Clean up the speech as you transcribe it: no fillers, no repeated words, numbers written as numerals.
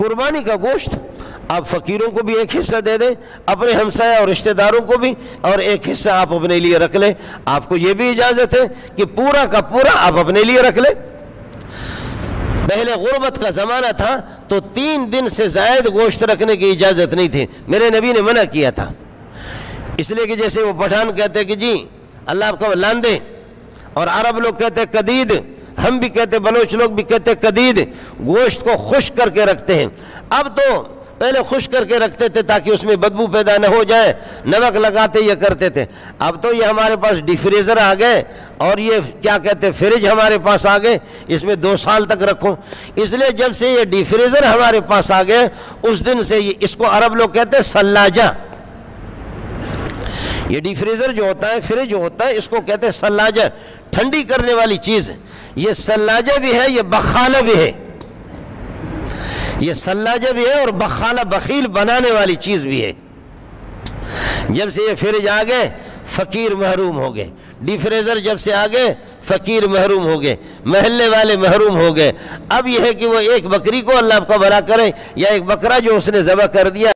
قربانی کا گوشت آپ فقیروں کو بھی ایک حصہ دے دیں، اپنے ہمسایہ اور رشتہ داروں کو بھی، اور ایک حصہ آپ اپنے لیے رکھ لیں۔ آپ کو یہ بھی اجازت ہے کہ پورا کا پورا آپ اپنے لیے رکھ لیں۔ پہلے غربت کا زمانہ تھا تو 3 دن سے زائد گوشت رکھنے کی اجازت نہیں تھی، میرے نبی نے منع کیا تھا، اس لیے کہ جیسے وہ پٹھان کہتے کہ جی اللہ آپ کو لاندے، اور عرب لوگ کہتے قدید، ہم بھی کہتے، بلوچ لوگ بھی کہتے قدید، گوشت کو خشک کر کے رکھتے ہیں۔ اب تو پہلے خشک کر کے رکھتے تھے تاکہ اس میں بدبو پیدا نہ ہو جائے، نمک لگاتے یہ کرتے تھے۔ اب تو یہ ہمارے پاس ڈی فریزر آ گئے، اور یہ کیا کہتے فریج ہمارے پاس آ گئے، اس میں 2 سال تک رکھو۔ اس لیے جب سے یہ ڈی فریزر ہمارے پاس آ گئے اس دن سے اس کو عرب لوگ کہتے ہیں سلاجہ۔ یہ ڈی فریزر جو ہوتا ہے، فریج جو ہوتا ہے، اس کو کہتے ہیں سلاجہ، ٹھنڈی کرنے والی چیز۔ یہ سلاجہ بھی ہے، یہ بخالہ بھی ہے، یہ سلاجہ بھی ہے اور بخالہ بخیل بنانے والی چیز بھی ہے۔ جب سے یہ فریج آ گئے فقیر محروم ہو گئے، ڈی فریزر جب سے آ گئے فقیر محروم ہو گئے، محلے والے محروم ہو گئے۔ اب یہ ہے کہ وہ ایک بکری کو اللہ آپ کا بھلا کرے، یا ایک بکرا جو اس نے ذبح کر دیا